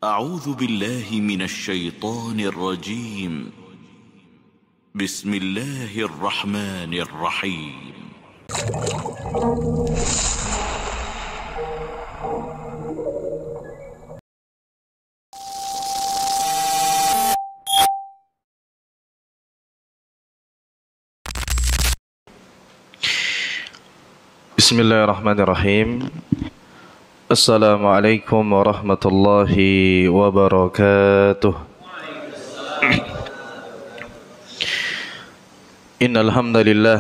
أعوذ بالله من الشيطان الرجيم. بسم الله الرحمن الرحيم. Bismillahirrahmanirrahim. Assalamualaikum warahmatullahi wabarakatuh. Innal hamdalillah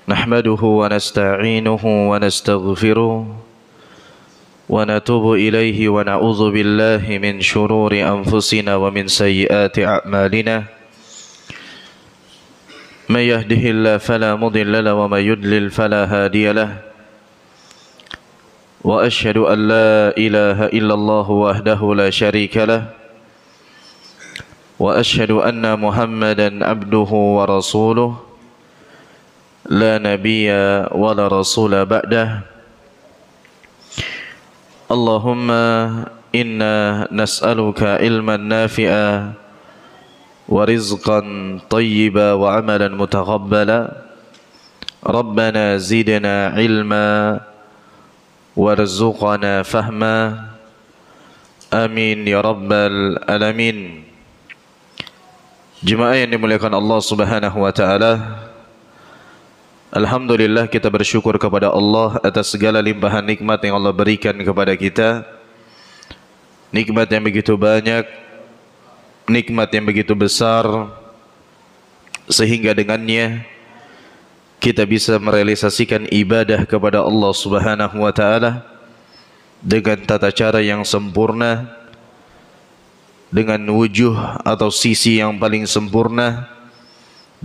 nahmaduhu wa nasta'inuhu wa nastaghfiruh wa natubu ilayhi wa na'udzu billahi min shururi anfusina wa min sayyiati a'malina. من يهده الله فلا مضل له ومن يضلل فلا هادي له وأشهد أن لا إله إلا الله وحده لا شريك له وأشهد أن محمدا عبده ورسوله لا نبي ولا رسول بعده. اللهم إنا نسألك علما نافعا ورزقا طيبا وعملا متقبلا. ربنا زدنا علما وارزقنا فهما. آمين ya rabbal alamin. Jemaah yang dimuliakan Allah Subhanahu wa taala, alhamdulillah kita bersyukur kepada Allah atas segala limpahan nikmat yang Allah berikan kepada kita. Nikmat yang begitu banyak, nikmat yang begitu besar, sehingga dengannya kita bisa merealisasikan ibadah kepada Allah Subhanahu wa taala dengan tata cara yang sempurna, dengan wujuh atau sisi yang paling sempurna,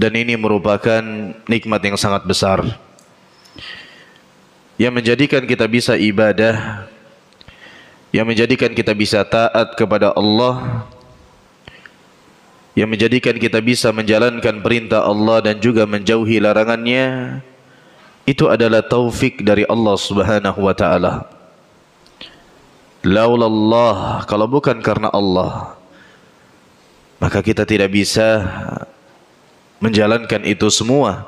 dan ini merupakan nikmat yang sangat besar yang menjadikan kita bisa ibadah, yang menjadikan kita bisa taat kepada Allah, yang menjadikan kita bisa menjalankan perintah Allah dan juga menjauhi larangannya. Itu adalah taufik dari Allah Subhanahu wa taala. Laulallah, kalau bukan karena Allah, maka kita tidak bisa menjalankan itu semua.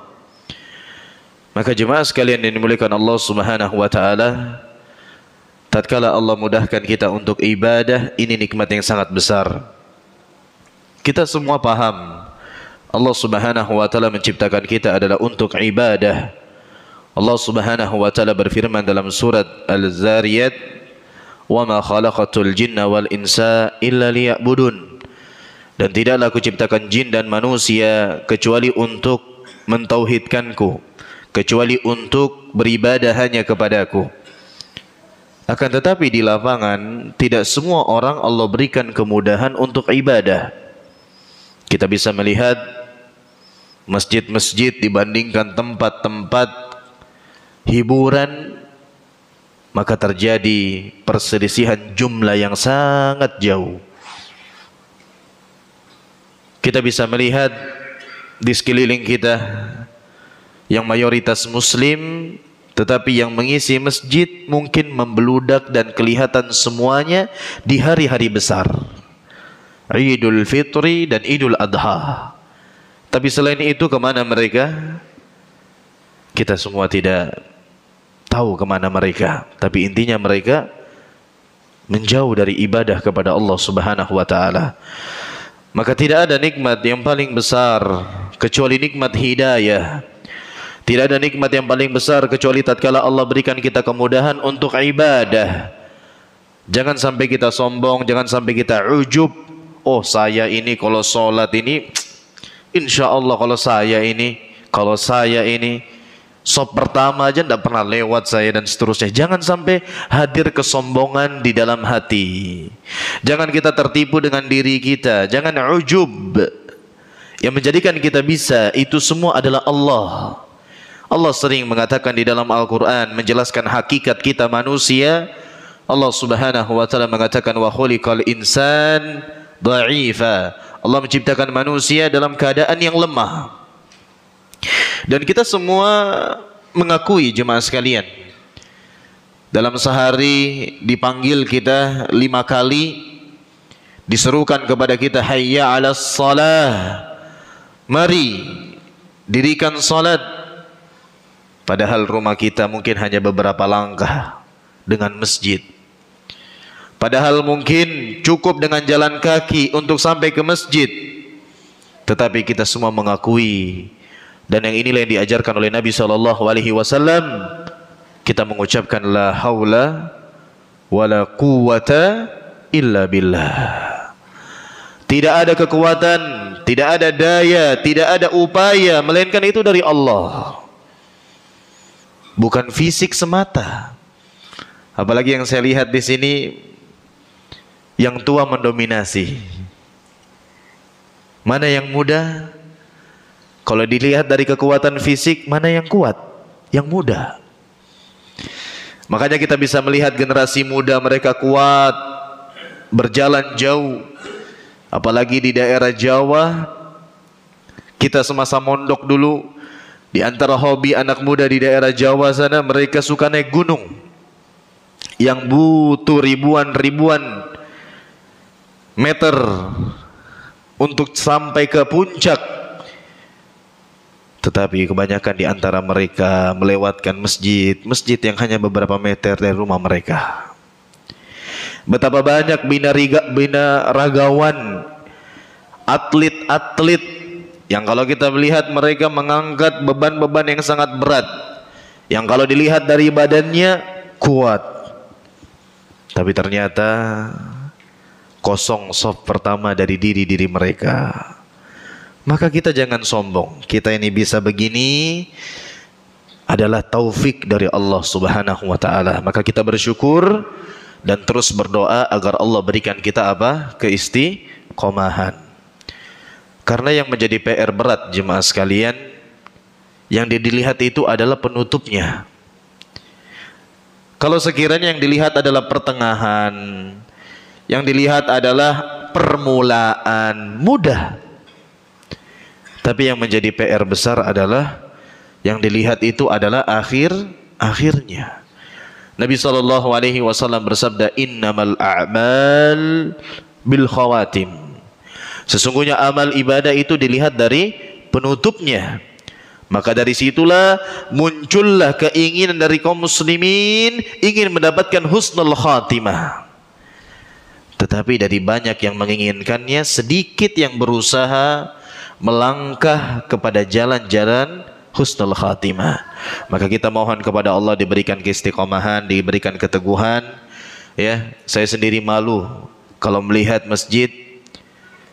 Maka jemaah sekalian yang dimuliakan Allah Subhanahu wa taala, tatkala Allah mudahkan kita untuk ibadah, ini nikmat yang sangat besar. Kita semua paham Allah Subhanahu wa taala menciptakan kita adalah untuk ibadah. Allah Subhanahu wa taala berfirman dalam surat Al-Zariyat, "Wa ma khalaqatul jinna wal insa illa liya'budun." Dan tidaklah aku ciptakan jin dan manusia kecuali untuk mentauhidkanku, kecuali untuk beribadah hanya kepadaku. Akan tetapi di lapangan tidak semua orang Allah berikan kemudahan untuk ibadah. Kita bisa melihat masjid-masjid dibandingkan tempat-tempat hiburan, maka terjadi perselisihan jumlah yang sangat jauh. Kita bisa melihat di sekeliling kita yang mayoritas muslim, tetapi yang mengisi masjid mungkin membeludak dan kelihatan semuanya di hari-hari besar, Idul Fitri dan Idul Adha. Tapi selain itu kemana mereka? Kita semua tidak tahu kemana mereka. Tapi intinya mereka menjauh dari ibadah kepada Allah Subhanahu wa taala. Maka tidak ada nikmat yang paling besar kecuali nikmat hidayah. Tidak ada nikmat yang paling besar kecuali tatkala Allah berikan kita kemudahan untuk ibadah. Jangan sampai kita sombong, jangan sampai kita ujub. Oh, saya ini kalau sholat ini, insya Allah kalau saya ini sop pertama aja tidak pernah lewat saya dan seterusnya. Jangan sampai hadir kesombongan di dalam hati. Jangan kita tertipu dengan diri kita. Jangan ujub. Yang menjadikan kita bisa itu semua adalah Allah. Allah sering mengatakan di dalam Al-Quran menjelaskan hakikat kita manusia. Allah Subhanahu wa taala mengatakan wa khuliqal insan dha'ifa. Allah menciptakan manusia dalam keadaan yang lemah. Dan kita semua mengakui jemaah sekalian Dalam sehari dipanggil kita 5 kali, diserukan kepada kita hayya 'alas shalah, mari dirikan salat. Padahal rumah kita mungkin hanya beberapa langkah dengan masjid. Padahal mungkin cukup dengan jalan kaki untuk sampai ke masjid. Tetapi kita semua mengakui, dan yang inilah yang diajarkan oleh Nabi SAW, kita mengucapkan la haula wala quwwata illa billah. Tidak ada kekuatan, tidak ada daya, tidak ada upaya, melainkan itu dari Allah. Bukan fisik semata. Apalagi yang saya lihat di sini, yang tua mendominasi. Mana yang muda? Kalau dilihat dari kekuatan fisik, mana yang kuat? Yang muda. Makanya kita bisa melihat generasi muda mereka kuat, berjalan jauh. Apalagi di daerah Jawa, kita semasa mondok dulu, di antara hobi anak muda di daerah Jawa sana, mereka suka naik gunung yang butuh ribuan meter untuk sampai ke puncak. Tetapi kebanyakan di antara mereka melewatkan masjid yang hanya beberapa meter dari rumah mereka. Betapa banyak binaragawan, atlet-atlet yang kalau kita melihat mereka mengangkat beban-beban yang sangat berat, yang kalau dilihat dari badannya kuat, tapi ternyata kosong saf pertama dari diri mereka. Maka kita jangan sombong. Kita ini bisa begini adalah taufik dari Allah Subhanahu wa taala. Maka kita bersyukur dan terus berdoa agar Allah berikan kita apa? Keistiqomahan. Karena yang menjadi PR berat jemaah sekalian, yang dilihat itu adalah penutupnya. Kalau sekiranya yang dilihat adalah pertengahan, yang dilihat adalah permulaan, mudah. Tapi yang menjadi PR besar adalah yang dilihat itu adalah akhirnya. Nabi SAW bersabda, innamal a'mal bil khawatim. Sesungguhnya amal ibadah itu dilihat dari penutupnya. Maka dari situlah muncullah keinginan dari kaum muslimin ingin mendapatkan husnul khatimah. Tetapi dari banyak yang menginginkannya, sedikit yang berusaha melangkah kepada jalan-jalan husnul khatimah. Maka kita mohon kepada Allah diberikan keistiqomahan, diberikan keteguhan. Ya, saya sendiri malu kalau melihat masjid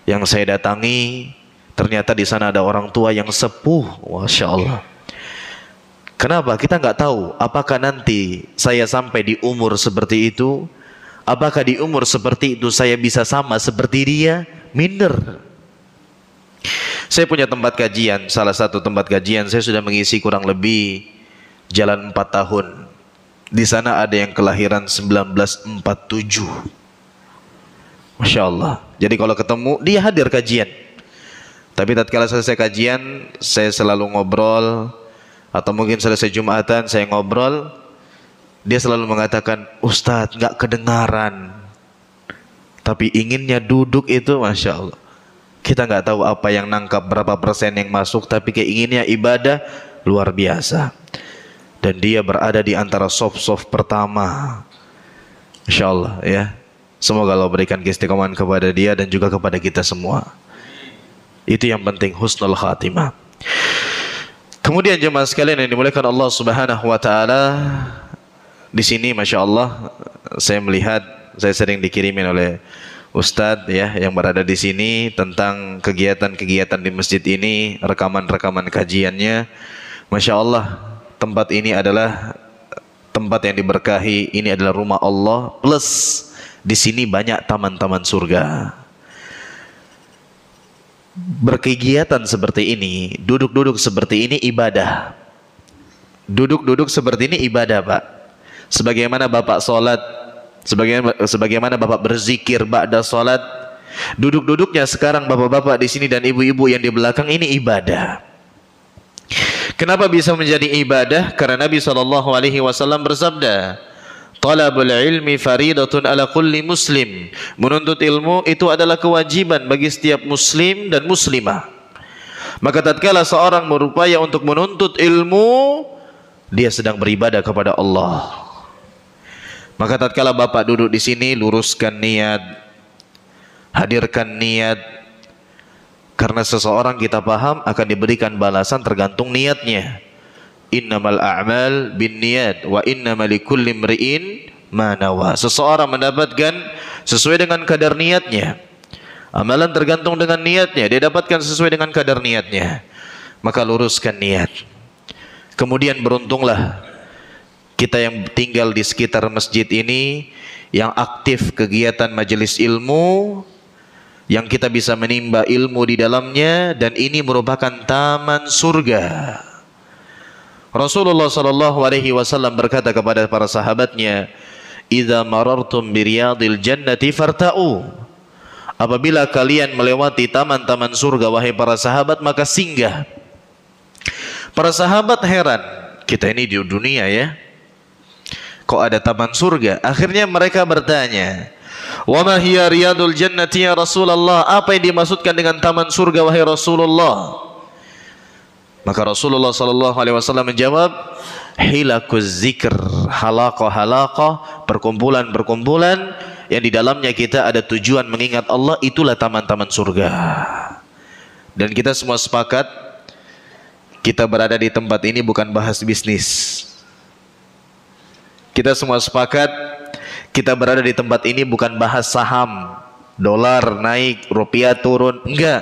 yang saya datangi, ternyata di sana ada orang tua yang sepuh, masya Allah. Kenapa? Kita nggak tahu apakah nanti saya sampai di umur seperti itu, apakah di umur seperti itu saya bisa sama seperti dia, minder. Saya punya tempat kajian, salah satu tempat kajian saya sudah mengisi kurang lebih jalan 4 tahun. Di sana ada yang kelahiran 1947. Masya Allah. Jadi kalau ketemu dia hadir kajian. Tapi tatkala selesai kajian, saya selalu ngobrol, atau mungkin selesai Jumatan saya ngobrol, dia selalu mengatakan, Ustadz nggak kedengaran, tapi inginnya duduk itu, masya Allah. Kita nggak tahu apa yang nangkap, berapa persen yang masuk, tapi keinginnya ibadah luar biasa. Dan dia berada di antara soft pertama, insya Allah ya. Semoga Allah berikan keistiqomahan kepada dia dan juga kepada kita semua. Itu yang penting, husnul khatimah. Kemudian jemaah sekalian yang dimuliakan Allah Subhanahu wa taala, di sini masya Allah saya melihat, saya sering dikirimin oleh Ustadz ya yang berada di sini tentang kegiatan-kegiatan di masjid ini, rekaman-rekaman kajiannya. Masya Allah, tempat ini adalah tempat yang diberkahi. Ini adalah rumah Allah, plus di sini banyak taman-taman surga. Berkegiatan seperti ini, duduk-duduk seperti ini ibadah. Duduk-duduk seperti ini ibadah, Pak. Sebagaimana Bapak sholat, sebagaimana Bapak berzikir ba'da sholat, duduk-duduknya sekarang bapak-bapak di sini dan ibu-ibu yang di belakang ini ibadah. Kenapa bisa menjadi ibadah? Karena Nabi SAW bersabda, Talabul ilmi faridatun ala kulli muslim. Menuntut ilmu itu adalah kewajiban bagi setiap muslim dan muslimah. Maka tatkala seorang berupaya untuk menuntut ilmu, dia sedang beribadah kepada Allah. Maka tatkala Bapak duduk di sini, luruskan niat, hadirkan niat. Karena seseorang kita paham akan diberikan balasan tergantung niatnya. Innamal a'mal binniyat wa innamal likulli imri'in ma nawa. Seseorang mendapatkan sesuai dengan kadar niatnya. Amalan tergantung dengan niatnya, dia dapatkan sesuai dengan kadar niatnya. Maka luruskan niat. Kemudian beruntunglah kita yang tinggal di sekitar masjid ini, yang aktif kegiatan majelis ilmu, yang kita bisa menimba ilmu di dalamnya, dan ini merupakan taman surga. Rasulullah sallallahu alaihi wasallam berkata kepada para sahabatnya, "Idza marartum biriyadil jannati farta'u." Apabila kalian melewati taman-taman surga wahai para sahabat, maka singgah. Para sahabat heran, kita ini di dunia ya, kok ada taman surga? Akhirnya mereka bertanya, "Wa ma hiya riyadul jannati ya Rasulullah?" Apa yang dimaksudkan dengan taman surga wahai Rasulullah? Maka Rasulullah SAW menjawab, hilakuz zikr, halaqah-halaqah, perkumpulan-perkumpulan yang di dalamnya kita ada tujuan mengingat Allah, itulah taman-taman surga. Dan kita semua sepakat, kita berada di tempat ini bukan bahas bisnis. Kita semua sepakat, kita berada di tempat ini bukan bahas saham, dolar naik, rupiah turun, enggak.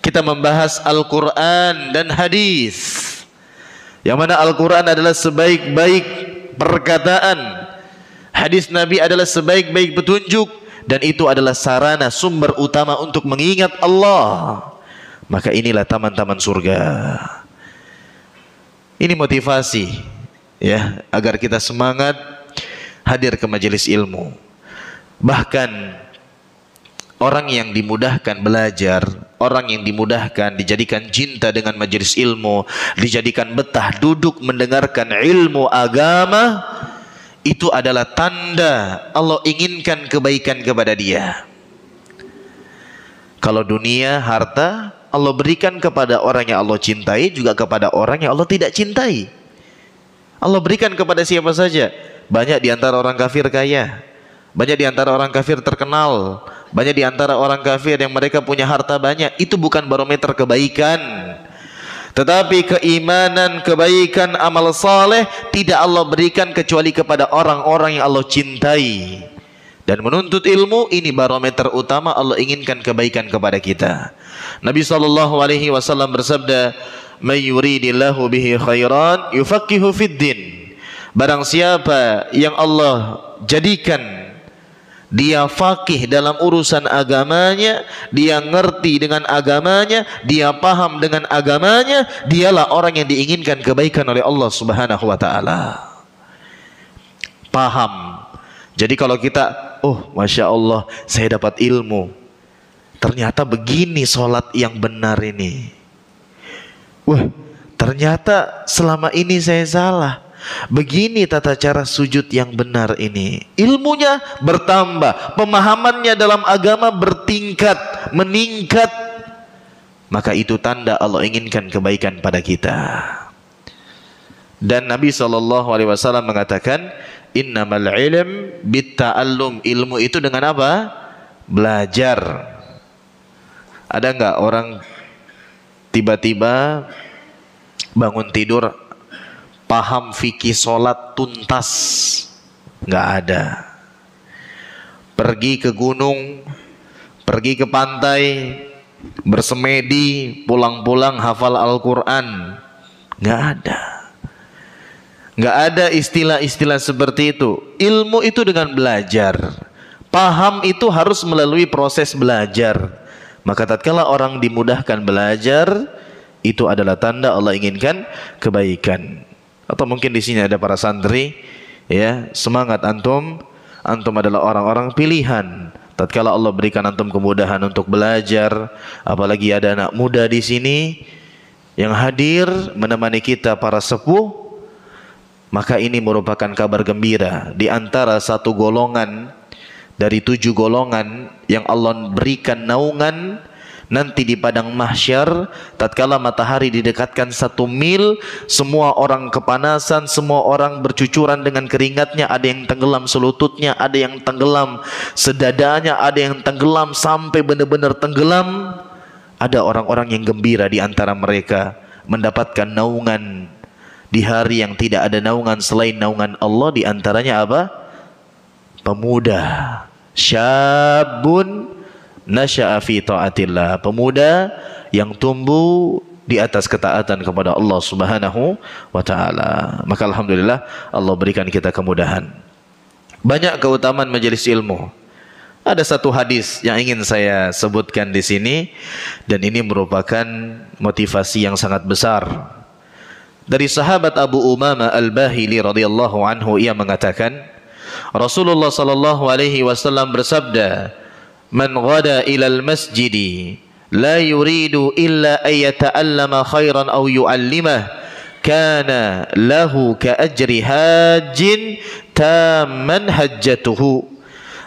Kita membahas Al-Quran dan hadis, yang mana Al-Quran adalah sebaik-baik perkataan, hadis Nabi adalah sebaik-baik petunjuk, dan itu adalah sarana sumber utama untuk mengingat Allah. Maka inilah taman-taman surga. Ini motivasi ya, agar kita semangat hadir ke majelis ilmu. Bahkan orang yang dimudahkan belajar, orang yang dimudahkan dijadikan cinta dengan majelis ilmu, dijadikan betah duduk mendengarkan ilmu agama, itu adalah tanda Allah inginkan kebaikan kepada dia. Kalau dunia, harta, Allah berikan kepada orang yang Allah cintai, juga kepada orang yang Allah tidak cintai. Allah berikan kepada siapa saja. Banyak di antara orang kafir kaya, banyak di antara orang kafir terkenal, banyak di antara orang kafir yang mereka punya harta banyak. Itu bukan barometer kebaikan. Tetapi keimanan, kebaikan, amal saleh tidak Allah berikan kecuali kepada orang-orang yang Allah cintai. Dan menuntut ilmu ini barometer utama Allah inginkan kebaikan kepada kita. Nabi SAW bersabda, "May yuridillahu bihi khairan yufaqihu fid din." Barang siapa yang Allah jadikan dia faqih dalam urusan agamanya, dia ngerti dengan agamanya, dia paham dengan agamanya, dialah orang yang diinginkan kebaikan oleh Allah Subhanahu wa taala. Paham. Jadi kalau kita, oh Masya Allah, saya dapat ilmu, ternyata begini sholat yang benar ini. Wah, ternyata selama ini saya salah. Begini tata cara sujud yang benar ini. Ilmunya bertambah, pemahamannya dalam agama bertingkat, meningkat. Maka itu tanda Allah inginkan kebaikan pada kita. Dan Nabi SAW mengatakan, innamal ilm bitta'allum. Ilmu itu dengan apa? Belajar. Ada enggak orang tiba-tiba bangun tidur paham fikih sholat tuntas? Nggak ada. Pergi ke gunung, pergi ke pantai, bersemedi, pulang-pulang hafal Al-Quran. Nggak ada. Nggak ada istilah-istilah seperti itu. Ilmu itu dengan belajar. Paham itu harus melalui proses belajar. Maka tatkala orang dimudahkan belajar, itu adalah tanda Allah inginkan kebaikan. Atau mungkin di sini ada para santri, ya, semangat antum adalah orang-orang pilihan. Tatkala Allah berikan antum kemudahan untuk belajar, apalagi ada anak muda di sini yang hadir menemani kita para sepuh, maka ini merupakan kabar gembira di antara satu golongan dari 7 golongan yang Allah berikan naungan nanti di padang mahsyar. Tatkala matahari didekatkan 1 mil, semua orang kepanasan, semua orang bercucuran dengan keringatnya, ada yang tenggelam selututnya, ada yang tenggelam sedadanya, ada yang tenggelam sampai benar-benar tenggelam. Ada orang-orang yang gembira di antara mereka mendapatkan naungan di hari yang tidak ada naungan selain naungan Allah. Di antaranya apa? Pemuda, syabun nasya'a fi ta'atillah, pemuda yang tumbuh di atas ketaatan kepada Allah Subhanahu wa taala. Maka alhamdulillah Allah berikan kita kemudahan. Banyak keutamaan majelis ilmu. Ada satu hadis yang ingin saya sebutkan di sini, dan ini merupakan motivasi yang sangat besar. Dari sahabat Abu Umamah Al-Bahili radhiyallahu anhu, ia mengatakan, Rasulullah sallallahu alaihi wasallam bersabda, "Man ghada ilal masjidi la yuridu illa ay yata'allama khairan aw yu'allimah, kana lahu ka ajri hajjin tamman hajjatuhu."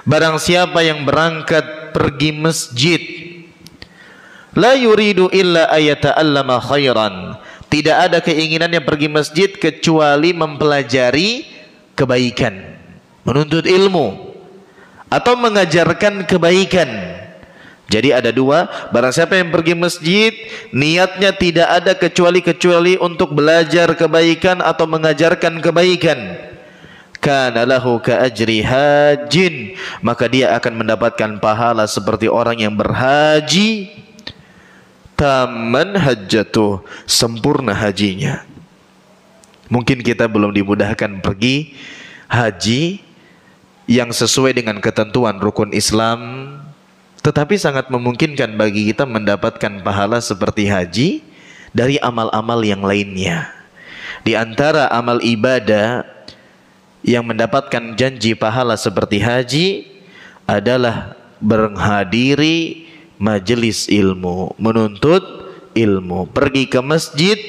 Barang siapa yang berangkat pergi masjid, la yuridu illa ay yata'allama khairan, tidak ada keinginannya pergi masjid kecuali mempelajari kebaikan, menuntut ilmu atau mengajarkan kebaikan. Jadi ada 2, barang siapa yang pergi masjid niatnya tidak ada kecuali untuk belajar kebaikan atau mengajarkan kebaikan, kana lahu ka ajri hajjin, maka dia akan mendapatkan pahala seperti orang yang berhaji, tamman hajjatuh, sempurna hajinya. Mungkin kita belum dimudahkan pergi haji yang sesuai dengan ketentuan rukun Islam, tetapi sangat memungkinkan bagi kita mendapatkan pahala seperti haji dari amal-amal yang lainnya. Di antara amal ibadah yang mendapatkan janji pahala seperti haji adalah menghadiri majelis ilmu, menuntut ilmu. Pergi ke masjid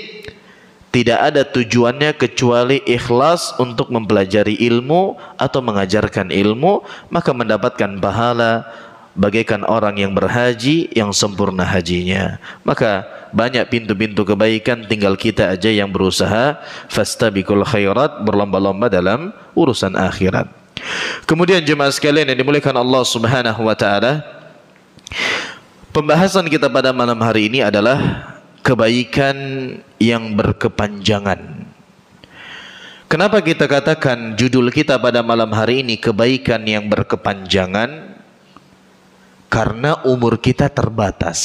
tidak ada tujuannya kecuali ikhlas untuk mempelajari ilmu atau mengajarkan ilmu, maka mendapatkan pahala bagaikan orang yang berhaji yang sempurna hajinya. Maka banyak pintu-pintu kebaikan, tinggal kita aja yang berusaha. Fastabiqul khairat, berlomba-lomba dalam urusan akhirat. Kemudian jemaah sekalian yang dimuliakan Allah Subhanahu wa taala, pembahasan kita pada malam hari ini adalah kebaikan yang berkepanjangan. Kenapa kita katakan judul kita pada malam hari ini kebaikan yang berkepanjangan? Karena umur kita terbatas.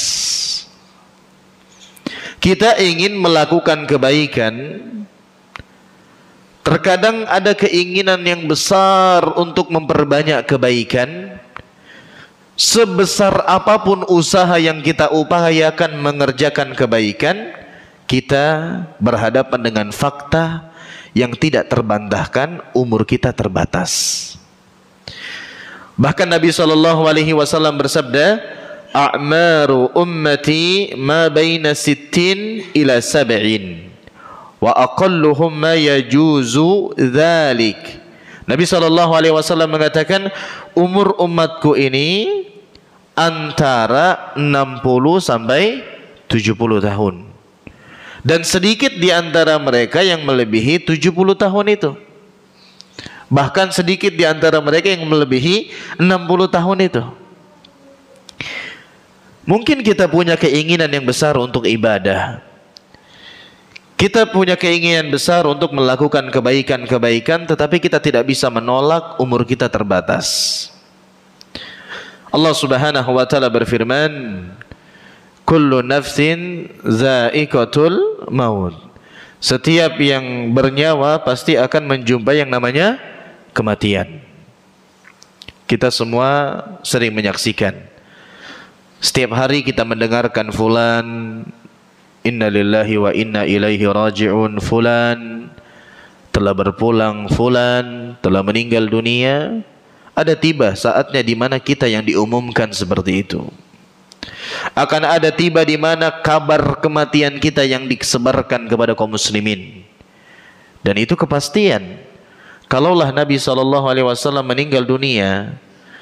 Kita ingin melakukan kebaikan, terkadang ada keinginan yang besar untuk memperbanyak kebaikan. Sebesar apapun usaha yang kita upayakan mengerjakan kebaikan, kita berhadapan dengan fakta yang tidak terbantahkan, umur kita terbatas. Bahkan Nabi SAW bersabda, "A'maru ummati ma baina 60 ila 70 wa aqalluhum ma yajuzu dzalik." Nabi SAW mengatakan, umur umatku ini antara 60 sampai 70 tahun. Dan sedikit di antara mereka yang melebihi 70 tahun itu. Bahkan sedikit di antara mereka yang melebihi 60 tahun itu. Mungkin kita punya keinginan yang besar untuk ibadah. Kita punya keinginan besar untuk melakukan kebaikan-kebaikan, tetapi kita tidak bisa menolak umur kita terbatas. Allah Subhanahu wa taala berfirman, "Kullu nafsin za'iqatul maut." Setiap yang bernyawa pasti akan menjumpai yang namanya kematian. Kita semua sering menyaksikan. Setiap hari kita mendengarkan fulan, inna lillahi wa inna ilaihi raji'un, fulan telah berpulang, fulan telah meninggal dunia. Ada tiba saatnya di mana kita yang diumumkan seperti itu. Akan ada tiba di mana kabar kematian kita yang disebarkan kepada kaum muslimin. Dan itu kepastian. Kalaulah Nabi SAW meninggal dunia,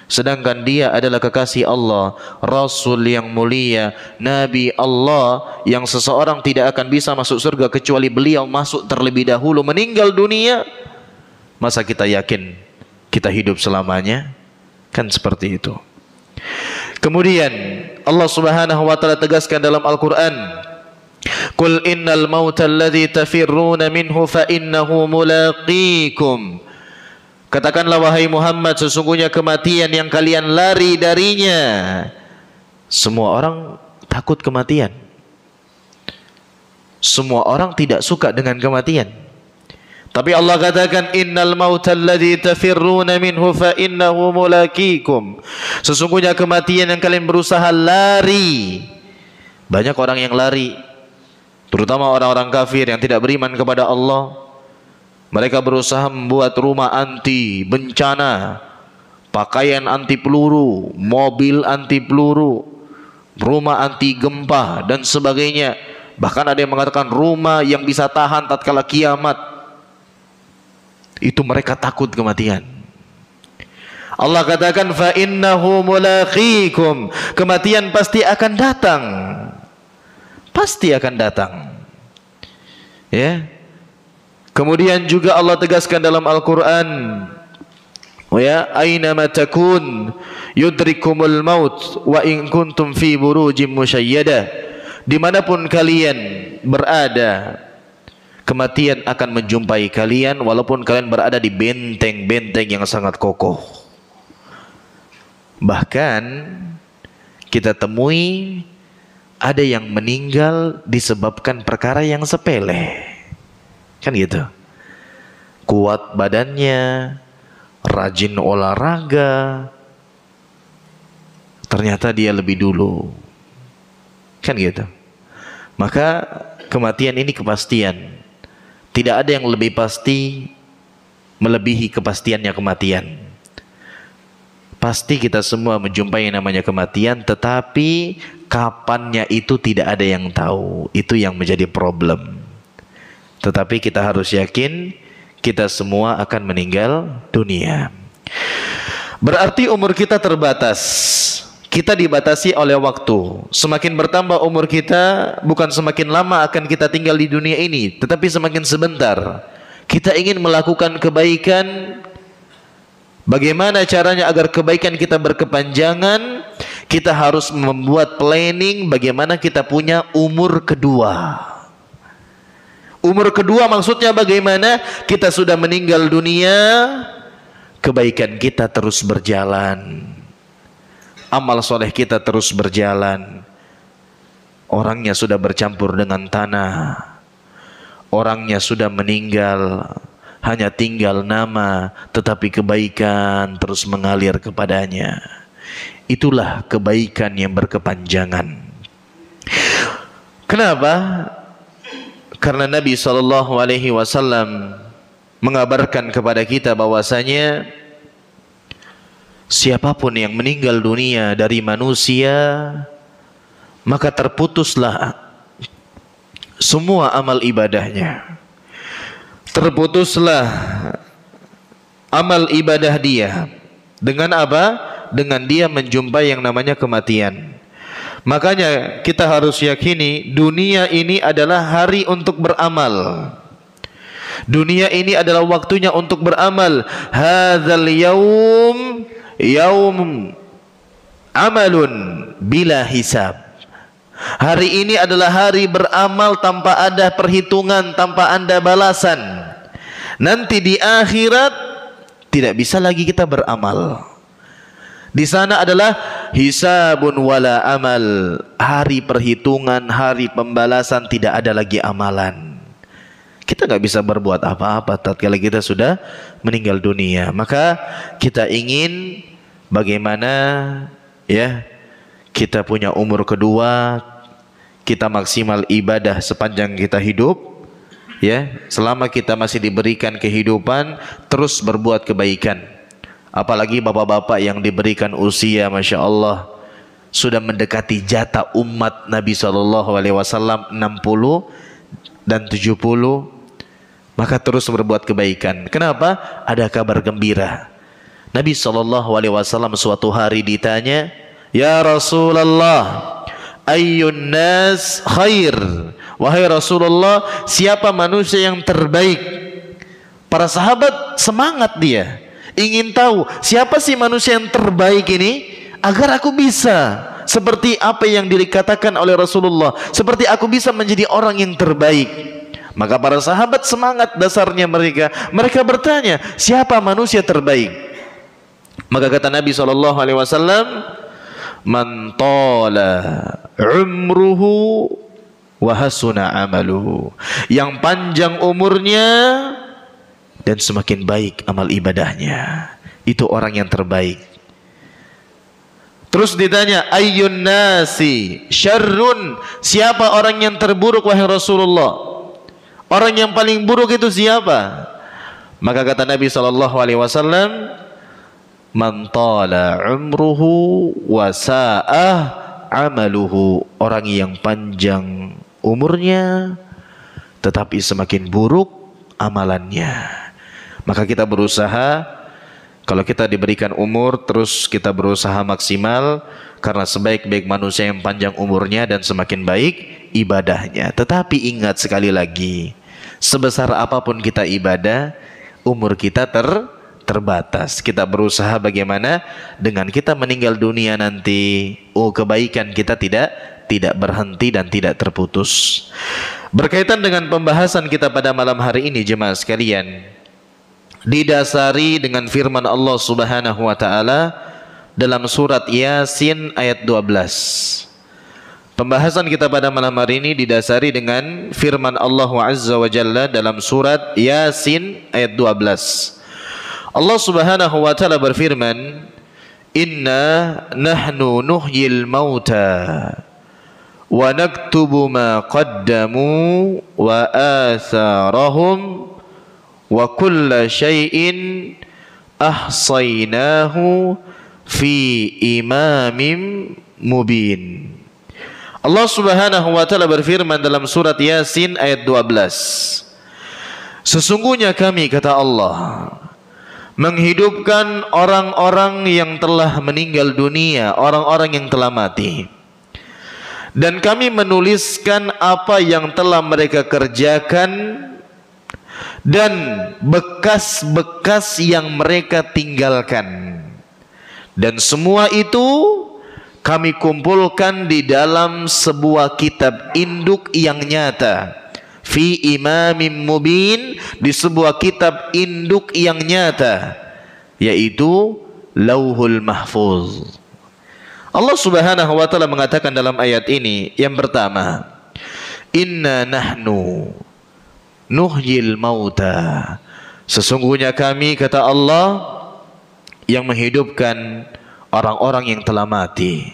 sedangkan dia adalah kekasih Allah, Rasul yang mulia, Nabi Allah, yang seseorang tidak akan bisa masuk surga kecuali beliau masuk terlebih dahulu, meninggal dunia, masa kita yakin kita hidup selamanya? Kan seperti itu. Kemudian Allah Subhanahu wa taala tegaskan dalam Al-Qur'an, "Qul innal mauta alladzi tafirruna minhu fa innahu mulaqikum." Katakanlah wahai Muhammad, sesungguhnya kematian yang kalian lari darinya. Semua orang takut kematian. Semua orang tidak suka dengan kematian. Tapi Allah katakan, innal mauta alladzi tafirruna minhu fa innahu mulaqikum. Sesungguhnya kematian yang kalian berusaha lari. Banyak orang yang lari, terutama orang-orang kafir yang tidak beriman kepada Allah. Mereka berusaha membuat rumah anti bencana, pakaian anti peluru, mobil anti peluru, rumah anti gempa dan sebagainya. Bahkan ada yang mengatakan rumah yang bisa tahan tatkala kiamat. Itu mereka takut kematian. Allah katakan fa innahu mulaqikum. Kematian pasti akan datang. Pasti akan datang. Ya. Kemudian juga Allah tegaskan dalam Al-Quran, ya, aynama takun yudrikumul maut wa in kuntum fi burujim musyayyada. Dimanapun kalian berada, kematian akan menjumpai kalian walaupun kalian berada di benteng-benteng yang sangat kokoh. Bahkan kita temui ada yang meninggal disebabkan perkara yang sepele. Kan gitu. Kuat badannya, rajin olahraga, ternyata dia lebih dulu. Kan gitu. Maka kematian ini kepastian. Tidak ada yang lebih pasti melebihi kepastiannya kematian. Pasti kita semua menjumpai yang namanya kematian, tetapi kapannya itu tidak ada yang tahu. Itu yang menjadi problem. Tetapi kita harus yakin kita semua akan meninggal dunia. Berarti umur kita terbatas. Kita dibatasi oleh waktu. Semakin bertambah umur kita, bukan semakin lama akan kita tinggal di dunia ini, tetapi semakin sebentar. Kita ingin melakukan kebaikan. Bagaimana caranya agar kebaikan kita berkepanjangan? Kita harus membuat planning bagaimana kita punya umur kedua. Umur kedua maksudnya bagaimana? Kita sudah meninggal dunia, kebaikan kita terus berjalan, amal soleh kita terus berjalan. Orangnya sudah bercampur dengan tanah, orangnya sudah meninggal, hanya tinggal nama, tetapi kebaikan terus mengalir kepadanya. Itulah kebaikan yang berkepanjangan. Kenapa? Karena Nabi SAW mengabarkan kepada kita bahwasanya siapapun yang meninggal dunia dari manusia, maka terputuslah semua amal ibadahnya. Terputuslah amal ibadah dia. Dengan apa? Dengan dia menjumpai yang namanya kematian. Makanya kita harus yakini dunia ini adalah hari untuk beramal. Dunia ini adalah waktunya untuk beramal. Hadzal yaum yaum amalun bila hisab. Hari ini adalah hari beramal tanpa ada perhitungan, tanpa ada balasan. Nanti di akhirat tidak bisa lagi kita beramal. Di sana adalah hisabun wala amal, hari perhitungan, hari pembalasan, tidak ada lagi amalan. Kita nggak bisa berbuat apa-apa tatkala kita sudah meninggal dunia. Maka kita ingin bagaimana ya kita punya umur kedua, kita maksimal ibadah sepanjang kita hidup, ya selama kita masih diberikan kehidupan, terus berbuat kebaikan. Apalagi bapak-bapak yang diberikan usia, Masya Allah, sudah mendekati jatah umat Nabi SAW 60 dan 70. maka terus berbuat kebaikan. Kenapa? Ada kabar gembira. Nabi SAW suatu hari ditanya, "Ya Rasulullah, ayyun nas khair?" Wahai Rasulullah, siapa manusia yang terbaik? Para sahabat semangat, dia ingin tahu siapa sih manusia yang terbaik ini, agar aku bisa seperti apa yang dikatakan oleh Rasulullah, seperti aku bisa menjadi orang yang terbaik. Maka para sahabat semangat dasarnya, mereka bertanya, siapa manusia terbaik? Maka kata Nabi SAW, "Man tala umruhu wa hasuna amaluhu." Yang panjang umurnya dan semakin baik amal ibadahnya, itu orang yang terbaik. Terus ditanya, ayyun nasi syarrun? Siapa orang yang terburuk wahai Rasulullah? Orang yang paling buruk itu siapa? Maka kata Nabi SAW, man tala umruhu wa sa'ah amaluhu. Orang yang panjang umurnya tetapi semakin buruk amalannya. Maka kita berusaha, kalau kita diberikan umur, terus kita berusaha maksimal, karena sebaik-baik manusia yang panjang umurnya dan semakin baik ibadahnya. Tetapi ingat sekali lagi, sebesar apapun kita ibadah, umur kita terbatas. Kita berusaha bagaimana dengan kita meninggal dunia nanti, kebaikan kita tidak berhenti dan tidak terputus. Berkaitan dengan pembahasan kita pada malam hari ini, jemaah sekalian, didasari dengan firman Allah Subhanahu wa taala dalam surat Yasin ayat 12. Pembahasan kita pada malam hari ini didasari dengan firman Allah Azza wa Jalla dalam surat Yasin ayat 12. Allah Subhanahu wa taala berfirman, "Inna nahnu nuhyil mauta wa naktubu ma qaddamu wa atharahum wa kulla syai'in ahsaynahu fi imamin mubin." Allah Subhanahu wa taala berfirman dalam surat Yasin ayat 12, sesungguhnya kami, kata Allah, menghidupkan orang-orang yang telah meninggal dunia, orang-orang yang telah mati, dan kami menuliskan apa yang telah mereka kerjakan dan bekas-bekas yang mereka tinggalkan, dan semua itu kami kumpulkan di dalam sebuah kitab induk yang nyata, fi imamin mubin, di sebuah kitab induk yang nyata, yaitu Lauhul Mahfuz. Allah Subhanahu wa taala mengatakan dalam ayat ini yang pertama, inna nahnu nuhyil mauta, sesungguhnya kami, kata Allah, yang menghidupkan orang-orang yang telah mati.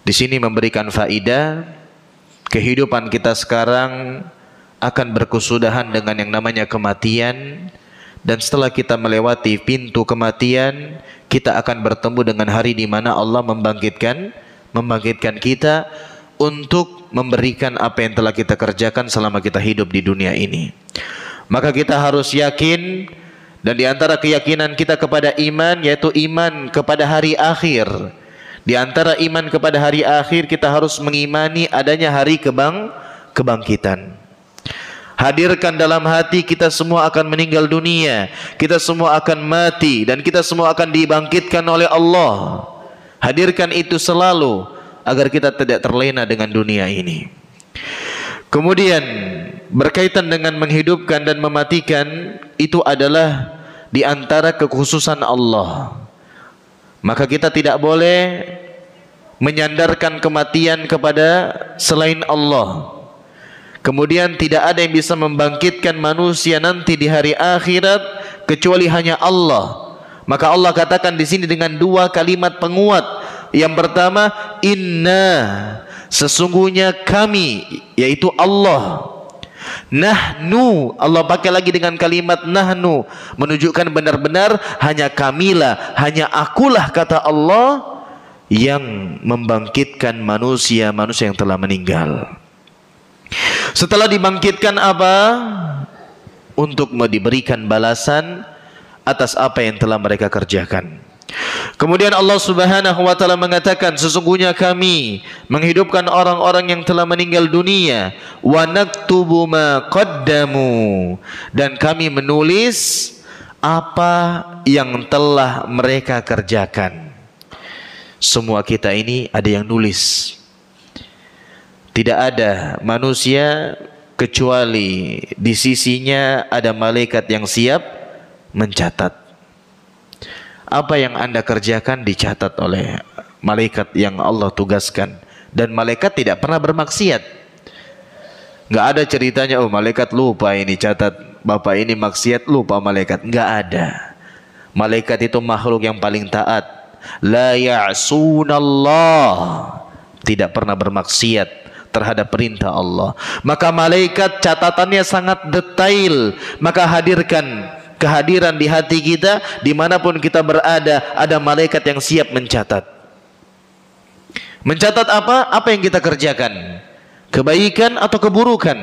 Di sini memberikan faidah, kehidupan kita sekarang akan berkesudahan dengan yang namanya kematian, dan setelah kita melewati pintu kematian, kita akan bertemu dengan hari di mana Allah membangkitkan kita untuk memberikan apa yang telah kita kerjakan selama kita hidup di dunia ini. Maka kita harus yakin, dan di antara keyakinan kita kepada iman, yaitu iman kepada hari akhir. Di antara iman kepada hari akhir, kita harus mengimani adanya hari kebangkitan. Hadirkan dalam hati, kita semua akan meninggal dunia, kita semua akan mati, dan kita semua akan dibangkitkan oleh Allah. Hadirkan itu selalu, agar kita tidak terlena dengan dunia ini. Kemudian berkaitan dengan menghidupkan dan mematikan, itu adalah di antara kekhususan Allah. Maka kita tidak boleh menyandarkan kematian kepada selain Allah. Kemudian tidak ada yang bisa membangkitkan manusia nanti di hari akhirat kecuali hanya Allah. Maka Allah katakan di sini dengan dua kalimat penguat. Yang pertama, inna, sesungguhnya kami, yaitu Allah. Nahnu, Allah pakai lagi dengan kalimat nahnu, menunjukkan benar-benar hanya kamilah, hanya akulah, kata Allah, yang membangkitkan manusia yang telah meninggal. Setelah dibangkitkan apa? untuk diberikan balasan atas apa yang telah mereka kerjakan. Kemudian Allah Subhanahu wa taala mengatakan, sesungguhnya kami menghidupkan orang-orang yang telah meninggal dunia, wa naktubu ma qaddamu, dan kami menulis apa yang telah mereka kerjakan. Semua kita ini ada yang nulis. Tidak ada manusia kecuali di sisinya ada malaikat yang siap mencatat. Apa yang Anda kerjakan dicatat oleh malaikat yang Allah tugaskan. Dan malaikat tidak pernah bermaksiat. Nggak ada ceritanya, oh malaikat lupa ini catat, bapak ini maksiat, lupa malaikat. Nggak ada. Malaikat itu makhluk yang paling taat. La ya'sunallah, tidak pernah bermaksiat terhadap perintah Allah. Maka malaikat catatannya sangat detail. Maka kehadiran di hati kita, dimanapun kita berada, ada malaikat yang siap mencatat. Mencatat apa? Apa yang kita kerjakan, kebaikan atau keburukan,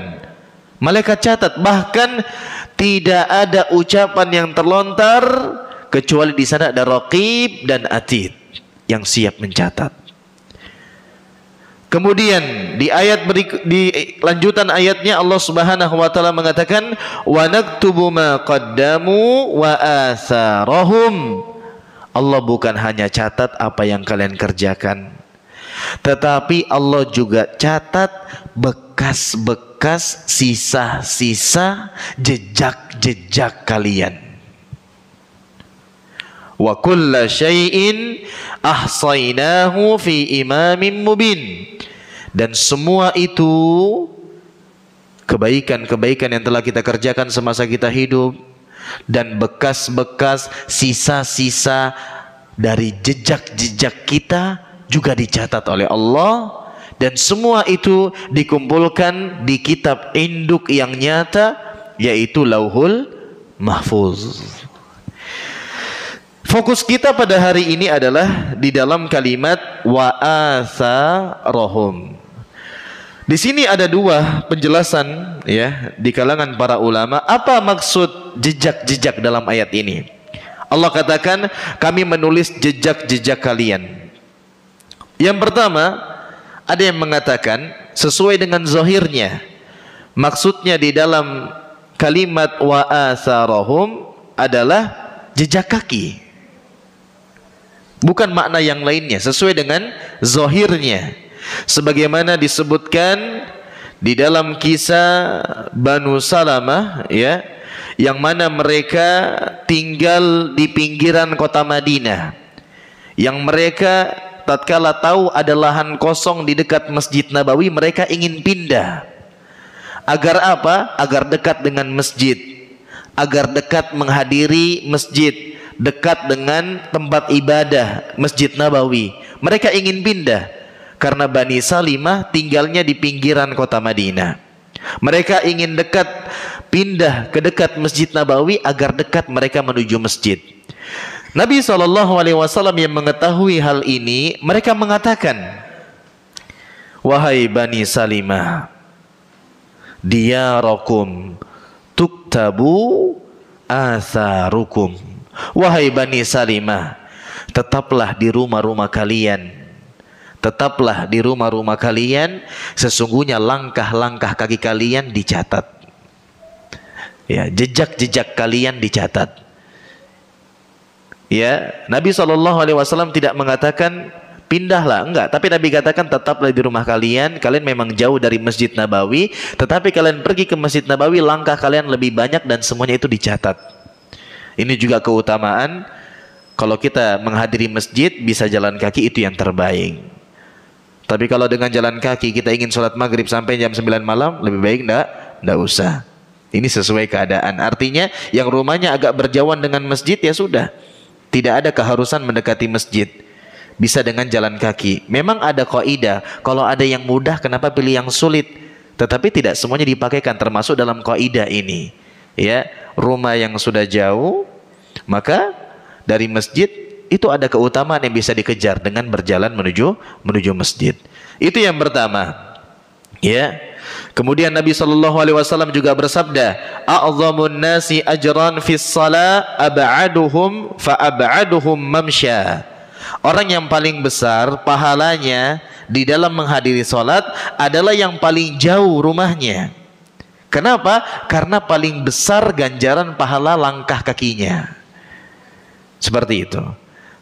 malaikat catat. Bahkan tidak ada ucapan yang terlontar kecuali di sana ada raqib dan atid yang siap mencatat. Kemudian di lanjutan ayatnya Allah Subhanahu wa taala mengatakan, wa naktubu ma qaddamu wa atharahum. Allah bukan hanya catat apa yang kalian kerjakan, tetapi Allah juga catat bekas-bekas, sisa-sisa jejak-jejak kalian. Wa kulla syai'in ahsainahu fi imamin mubin. Dan semua itu kebaikan-kebaikan yang telah kita kerjakan semasa kita hidup, dan bekas-bekas, sisa-sisa dari jejak-jejak kita juga dicatat oleh Allah. Dan semua itu dikumpulkan di kitab induk yang nyata, yaitu Lauhul Mahfuz. Fokus kita pada hari ini adalah di dalam kalimat wa atharahum. Di sini ada dua penjelasan ya di kalangan para ulama, apa maksud jejak-jejak dalam ayat ini. Allah katakan, kami menulis jejak-jejak kalian. Yang pertama, ada yang mengatakan sesuai dengan zahirnya, maksudnya di dalam kalimat wa atharahum adalah jejak kaki, bukan makna yang lainnya, sesuai dengan zahirnya. Sebagaimana disebutkan di dalam kisah Banu Salamah ya, yang mana mereka tinggal di pinggiran kota Madinah, yang mereka tatkala tahu ada lahan kosong di dekat Masjid Nabawi, mereka ingin pindah. Agar apa? Agar dekat dengan masjid, agar dekat menghadiri masjid, dekat dengan tempat ibadah Masjid Nabawi. Mereka ingin pindah karena Bani Salimah tinggalnya di pinggiran kota Madinah. Mereka ingin pindah ke dekat Masjid Nabawi agar dekat mereka menuju masjid. Nabi SAW yang mengetahui hal ini, mereka mengatakan, wahai Bani Salimah, diyarakum tuktabu atharukum. Wahai Bani Salimah, tetaplah di rumah-rumah kalian. Tetaplah di rumah-rumah kalian, sesungguhnya langkah-langkah kaki kalian dicatat. Ya, jejak-jejak kalian dicatat. Ya, Nabi SAW tidak mengatakan pindahlah, enggak. Tapi Nabi katakan tetaplah di rumah kalian. Kalian memang jauh dari Masjid Nabawi, tetapi kalian pergi ke Masjid Nabawi, langkah kalian lebih banyak dan semuanya itu dicatat. Ini juga keutamaan. Kalau kita menghadiri masjid bisa jalan kaki, itu yang terbaik. Tapi kalau dengan jalan kaki kita ingin sholat maghrib sampai jam 9 malam, lebih baik enggak usah. Ini sesuai keadaan. Artinya yang rumahnya agak berjauhan dengan masjid, ya sudah, tidak ada keharusan mendekati masjid, bisa dengan jalan kaki. Memang ada kaidah, kalau ada yang mudah kenapa pilih yang sulit, tetapi tidak semuanya dipakaikan, termasuk dalam kaidah ini. Ya, rumah yang sudah jauh, maka dari masjid itu ada keutamaan yang bisa dikejar dengan berjalan menuju masjid. Itu yang pertama. Ya. Kemudian Nabi SAW juga bersabda, a'zamun nasi ajran fis salat ab'aduhum fa ab'aduhum mamsya. Orang yang paling besar pahalanya di dalam menghadiri salat adalah yang paling jauh rumahnya. Kenapa? Karena paling besar ganjaran pahala langkah kakinya. Seperti itu.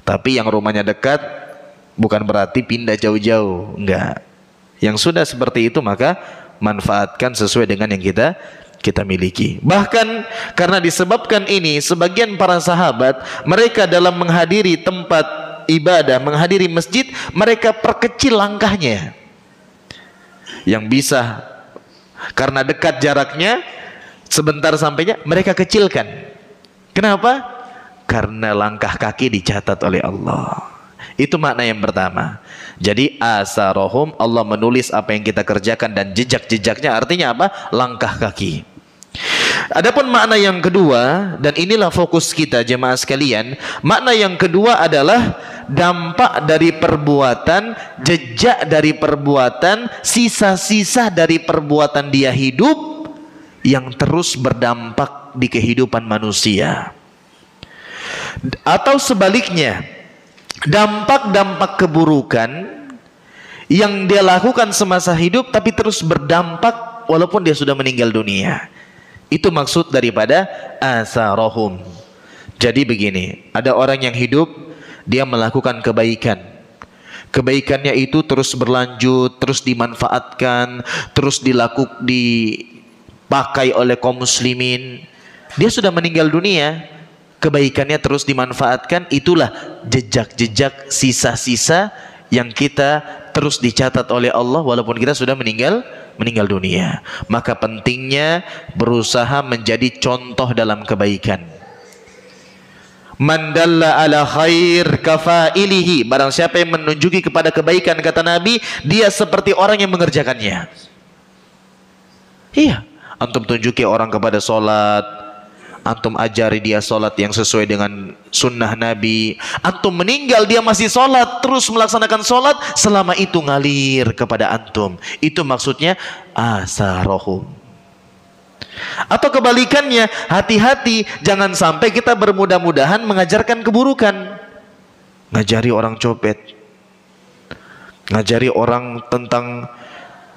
Tapi yang rumahnya dekat bukan berarti pindah jauh-jauh, enggak. Yang sudah seperti itu maka manfaatkan sesuai dengan yang kita miliki. Bahkan karena disebabkan ini, sebagian para sahabat mereka dalam menghadiri tempat ibadah, menghadiri masjid, mereka perkecil langkahnya. Yang bisa karena dekat jaraknya, sebentar sampainya, mereka kecilkan. Kenapa? Karena langkah kaki dicatat oleh Allah. Itu makna yang pertama. Jadi asarohum, Allah menulis apa yang kita kerjakan dan jejak-jejaknya, artinya apa? Langkah kaki. Adapun makna yang kedua, dan inilah fokus kita jemaah sekalian, makna yang kedua adalah dampak dari perbuatan, jejak dari perbuatan, sisa-sisa dari perbuatan dia hidup yang terus berdampak di kehidupan manusia. Atau sebaliknya, dampak-dampak keburukan yang dia lakukan semasa hidup tapi terus berdampak walaupun dia sudah meninggal dunia. Itu maksud daripada asarohum. Jadi begini, ada orang yang hidup, dia melakukan kebaikan. Kebaikannya itu terus berlanjut, terus dimanfaatkan, terus dipakai oleh kaum muslimin. Dia sudah meninggal dunia, kebaikannya terus dimanfaatkan. Itulah jejak-jejak, sisa-sisa yang kita terus dicatat oleh Allah walaupun kita sudah meninggal dunia. Maka pentingnya berusaha menjadi contoh dalam kebaikan. Man dalla ala khair kafailihi, barang siapa yang menunjuki kepada kebaikan, kata Nabi, dia seperti orang yang mengerjakannya. Iya, antum tunjuki orang kepada sholat, antum ajari dia sholat yang sesuai dengan sunnah Nabi. Antum meninggal dia masih sholat, terus melaksanakan sholat, selama itu ngalir kepada antum. Itu maksudnya asarohum. Atau kebalikannya, hati-hati jangan sampai kita bermudah-mudahan mengajarkan keburukan. Ngajari orang copet, ngajari orang tentang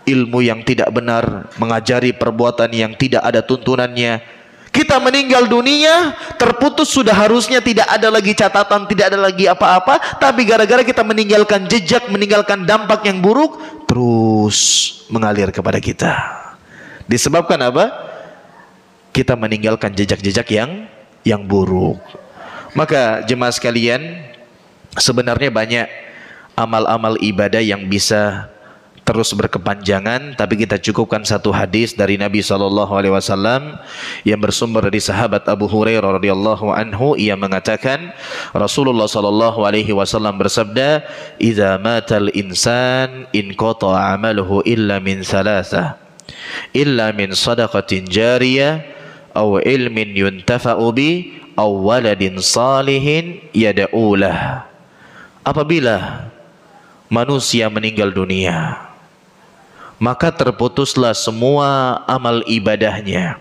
ilmu yang tidak benar, mengajari perbuatan yang tidak ada tuntunannya. Kita meninggal dunia, terputus, sudah harusnya tidak ada lagi catatan, tidak ada lagi apa-apa, tapi gara-gara kita meninggalkan jejak, meninggalkan dampak yang buruk, terus mengalir kepada kita. Disebabkan apa? Kita meninggalkan jejak-jejak yang buruk. Maka jemaah sekalian, sebenarnya banyak amal-amal ibadah yang bisa terus berkepanjangan, tapi kita cukupkan satu hadis dari Nabi SAW yang bersumber dari sahabat Abu Hurairah radhiyallahu anhu. Ia mengatakan, Rasulullah SAW bersabda, "Idza matal insan inqata 'amaluhu illa min thalathah, illa min shadaqatin jariyah aw ilmin yuntafa'u bi aw waladin salihin yad'u lah." Apabila manusia meninggal dunia, maka terputuslah semua amal ibadahnya.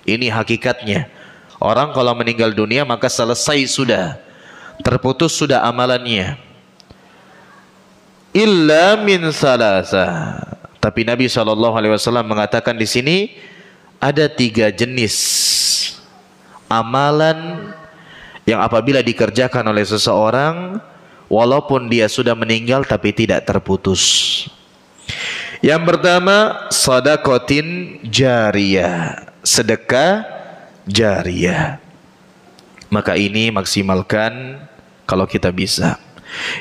Ini hakikatnya. Orang kalau meninggal dunia maka selesai sudah, terputus sudah amalannya. Illa min salasa. Tapi Nabi SAW mengatakan di sini ada 3 jenis amalan yang apabila dikerjakan oleh seseorang, walaupun dia sudah meninggal tapi tidak terputus. Yang pertama, sadaqatin jariyah, sedekah jariyah. Maka ini maksimalkan kalau kita bisa.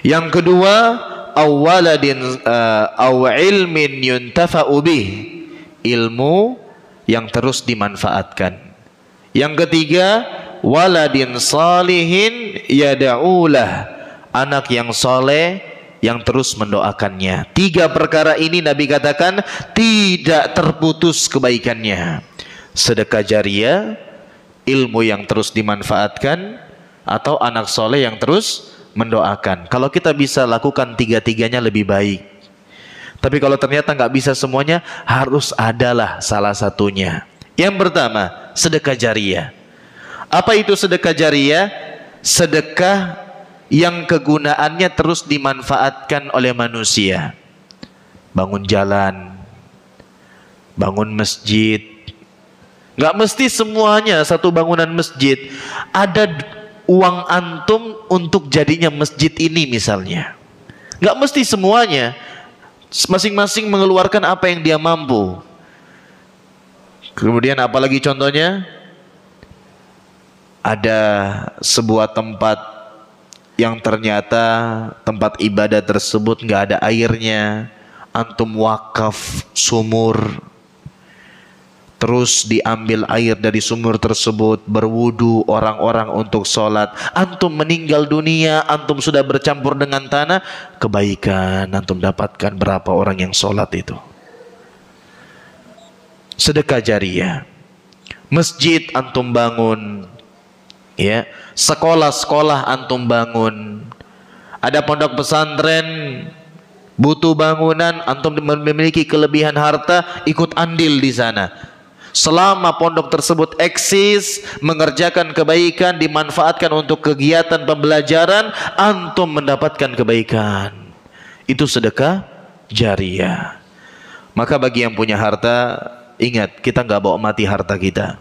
Yang kedua, awaladin aw ilmin yuntafa'u bih, ilmu yang terus dimanfaatkan. Yang ketiga, waladin salihin yad'ulah, anak yang soleh yang terus mendoakannya. 3 perkara ini Nabi katakan tidak terputus kebaikannya. Sedekah jariyah, ilmu yang terus dimanfaatkan, atau anak soleh yang terus mendoakan. Kalau kita bisa lakukan 3-tiganya lebih baik. Tapi kalau ternyata nggak bisa semuanya, harus adalah salah satunya. Yang pertama, sedekah jariyah. Apa itu sedekah jariyah? Sedekah yang kegunaannya terus dimanfaatkan oleh manusia. Bangun jalan, bangun masjid. Nggak mesti semuanya satu bangunan masjid. Ada uang antum untuk jadinya masjid ini misalnya. Nggak mesti semuanya. Masing-masing mengeluarkan apa yang dia mampu. Kemudian apalagi contohnya? Ada sebuah tempat yang ternyata tempat ibadah tersebut nggak ada airnya. Antum wakaf sumur. Terus diambil air dari sumur tersebut, berwudu orang-orang untuk sholat. Antum meninggal dunia, antum sudah bercampur dengan tanah, kebaikan antum dapatkan berapa orang yang sholat itu. Sedekah jariyah. Masjid antum bangun, ya. Sekolah-sekolah antum bangun. Ada pondok pesantren butuh bangunan, antum memiliki kelebihan harta, ikut andil di sana. Selama pondok tersebut eksis, mengerjakan kebaikan, dimanfaatkan untuk kegiatan pembelajaran, antum mendapatkan kebaikan. Itu sedekah jariyah. Maka bagi yang punya harta, ingat, kita nggak bawa mati harta kita.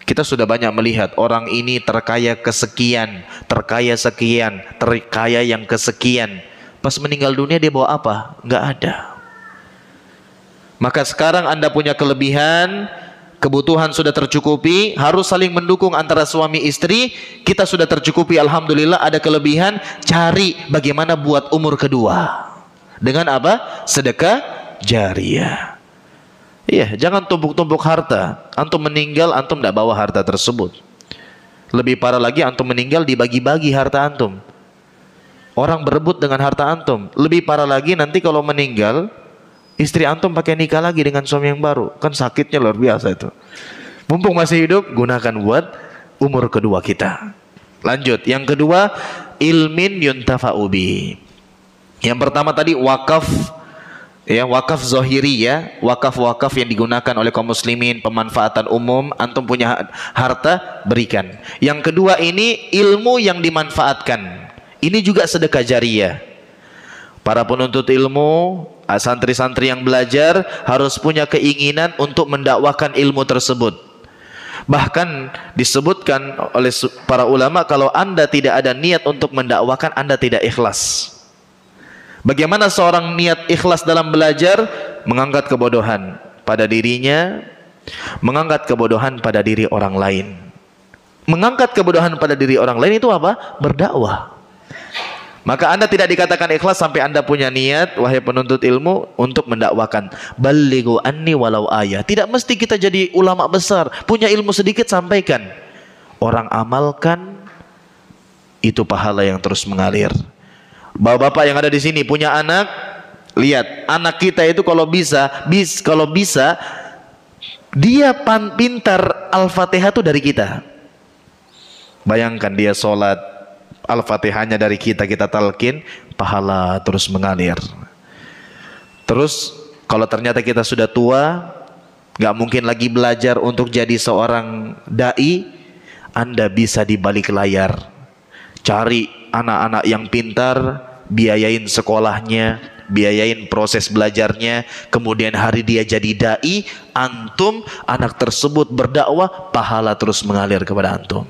Kita sudah banyak melihat orang ini terkaya kesekian, terkaya sekian, terkaya yang kesekian. Pas meninggal dunia dia bawa apa? Nggak ada. Maka sekarang Anda punya kelebihan, kebutuhan sudah tercukupi, harus saling mendukung antara suami istri. Kita sudah tercukupi, alhamdulillah, ada kelebihan, cari bagaimana buat umur kedua. Dengan apa? Sedekah jariyah. Iya, jangan tumpuk-tumpuk harta. Antum meninggal, antum tidak bawa harta tersebut. Lebih parah lagi, antum meninggal dibagi-bagi harta antum. Orang berebut dengan harta antum. Lebih parah lagi nanti kalau meninggal, istri antum pakai nikah lagi dengan suami yang baru. Kan sakitnya luar biasa itu. Mumpung masih hidup, gunakan buat umur kedua kita. Lanjut, yang kedua, ilmin yuntafa'u bi. Yang pertama tadi wakaf, ya, wakaf zahiri, ya, wakaf-wakaf yang digunakan oleh kaum muslimin, pemanfaatan umum. Antum punya harta, berikan. Yang kedua ini ilmu yang dimanfaatkan. Ini juga sedekah jariyah. Para penuntut ilmu, santri-santri yang belajar harus punya keinginan untuk mendakwakan ilmu tersebut. Bahkan disebutkan oleh para ulama, kalau Anda tidak ada niat untuk mendakwakan, Anda tidak ikhlas. Bagaimana seorang niat ikhlas dalam belajar? Mengangkat kebodohan pada dirinya, mengangkat kebodohan pada diri orang lain. Mengangkat kebodohan pada diri orang lain itu apa? Berdakwah. Maka Anda tidak dikatakan ikhlas sampai Anda punya niat, wahai penuntut ilmu, untuk mendakwakan. Balighu anni walau ayah. Tidak mesti kita jadi ulama besar, punya ilmu sedikit sampaikan. Orang amalkan, itu pahala yang terus mengalir. Bapak-bapak yang ada di sini punya anak, lihat anak kita itu kalau bisa dia pintar Al-Fatihah itu dari kita. Bayangkan dia sholat, Al-Fatihahnya dari kita talqin, pahala terus mengalir. Terus kalau ternyata kita sudah tua, gak mungkin lagi belajar untuk jadi seorang da'i, Anda bisa di balik layar cari anak-anak yang pintar, biayain sekolahnya, biayain proses belajarnya, kemudian hari dia jadi da'i, antum anak tersebut berdakwah, pahala terus mengalir kepada antum.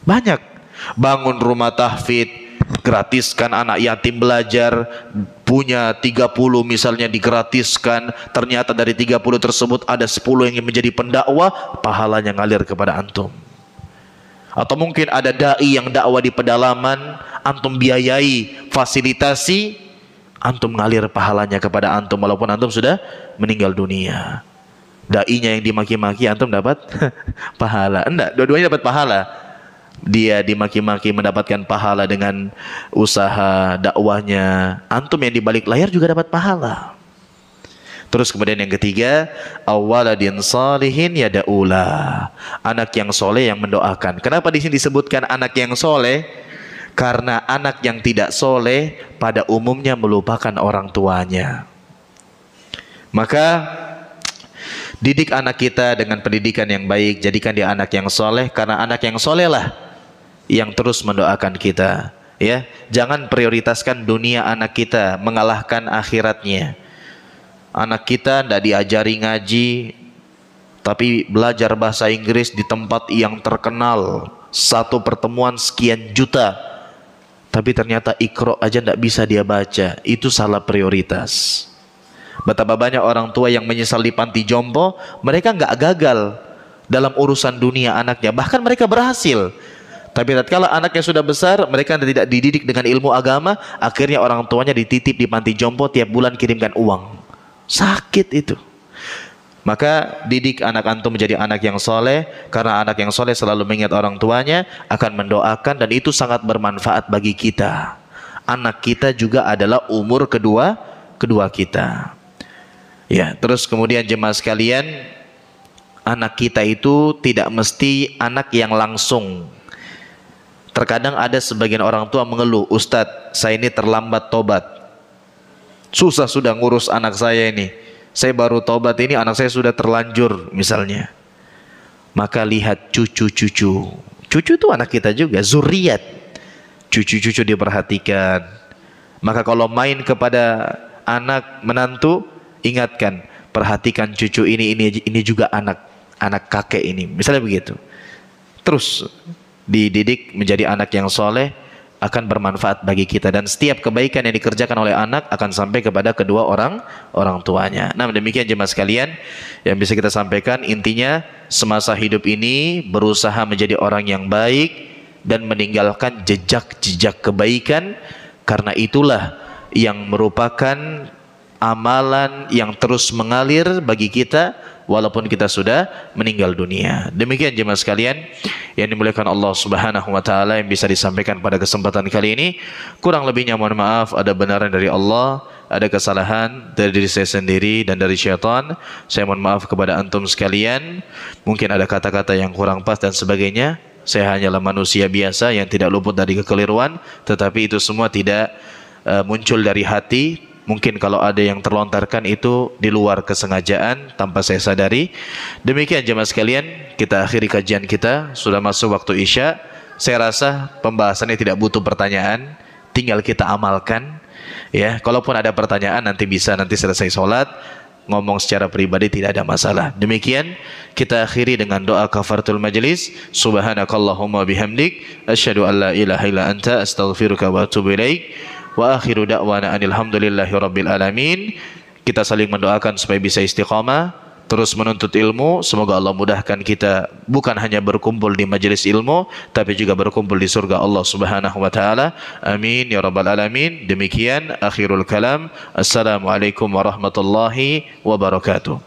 Banyak. Bangun rumah tahfidz, gratiskan anak yatim belajar, punya 30 misalnya digratiskan, ternyata dari 30 tersebut ada 10 yang menjadi pendakwah, pahalanya ngalir kepada antum. Atau mungkin ada dai yang dakwah di pedalaman, antum biayai, fasilitasi, antum ngalir pahalanya kepada antum walaupun antum sudah meninggal dunia. Dainya yang dimaki-maki, antum dapat pahala. Enggak, dua-duanya dapat pahala. Dia dimaki-maki mendapatkan pahala dengan usaha dakwahnya. Antum yang di balik layar juga dapat pahala. Terus kemudian yang ketiga, awaladin salihin yada'ula. Anak yang soleh yang mendoakan. Kenapa di sini disebutkan anak yang soleh? Karena anak yang tidak soleh pada umumnya melupakan orang tuanya. Maka didik anak kita dengan pendidikan yang baik, jadikan dia anak yang soleh, karena anak yang soleh lah yang terus mendoakan kita. Ya, jangan prioritaskan dunia anak kita mengalahkan akhiratnya. Anak kita tidak diajari ngaji, tapi belajar bahasa Inggris di tempat yang terkenal, satu pertemuan sekian juta, tapi ternyata Iqra aja tidak bisa dia baca. Itu salah prioritas. Betapa banyak orang tua yang menyesal di panti jompo, mereka nggak gagal dalam urusan dunia anaknya, bahkan mereka berhasil. Tapi tatkala anaknya sudah besar, mereka tidak dididik dengan ilmu agama, akhirnya orang tuanya dititip di panti jompo, tiap bulan kirimkan uang. Sakit itu. Maka didik anak antum menjadi anak yang soleh, karena anak yang soleh selalu mengingat orang tuanya, akan mendoakan, dan itu sangat bermanfaat bagi kita. Anak kita juga adalah umur kedua kita. Ya, terus kemudian jemaah sekalian, anak kita itu tidak mesti anak yang langsung. Terkadang ada sebagian orang tua mengeluh, Ustadz, saya ini terlambat tobat. Susah sudah ngurus anak saya ini. Saya baru tobat ini, anak saya sudah terlanjur misalnya. Maka lihat cucu-cucu. Cucu itu anak kita juga, zuriat. Cucu-cucu diperhatikan. Maka kalau main kepada anak menantu, ingatkan, perhatikan cucu ini juga anak kakek ini. Misalnya begitu. Terus dididik menjadi anak yang soleh, akan bermanfaat bagi kita, dan setiap kebaikan yang dikerjakan oleh anak akan sampai kepada kedua orang tuanya. Nah, demikian jemaah sekalian yang bisa kita sampaikan. Intinya semasa hidup ini berusaha menjadi orang yang baik dan meninggalkan jejak-jejak kebaikan, karena itulah yang merupakan amalan yang terus mengalir bagi kita walaupun kita sudah meninggal dunia. Demikian jemaah sekalian yang dimuliakan Allah Subhanahu wa taala yang bisa disampaikan pada kesempatan kali ini. Kurang lebihnya mohon maaf, ada benaran dari Allah, ada kesalahan dari diri saya sendiri dan dari syaitan. Saya mohon maaf kepada antum sekalian. Mungkin ada kata-kata yang kurang pas dan sebagainya. Saya hanyalah manusia biasa yang tidak luput dari kekeliruan, tetapi itu semua tidak muncul dari hati. Mungkin kalau ada yang terlontarkan itu di luar kesengajaan tanpa saya sadari. Demikian jemaah sekalian, kita akhiri kajian kita. Sudah masuk waktu Isya. Saya rasa pembahasannya tidak butuh pertanyaan, tinggal kita amalkan. Ya, kalaupun ada pertanyaan nanti selesai sholat ngomong secara pribadi, tidak ada masalah. Demikian kita akhiri dengan doa kafaratul majlis. Subhanakallahumma bihamdik, asyhadu an la ilaha illa anta, astaghfiruka wa atubu ilaik. Wa akhiru da'wana alhamdulillahi rabbil alamin. Kita saling mendoakan supaya bisa istiqamah, terus menuntut ilmu. Semoga Allah mudahkan kita bukan hanya berkumpul di majelis ilmu, tapi juga berkumpul di surga Allah Subhanahu wa taala. Amin ya rabbal alamin. Demikian akhirul kalam. Assalamualaikum warahmatullahi wabarakatuh.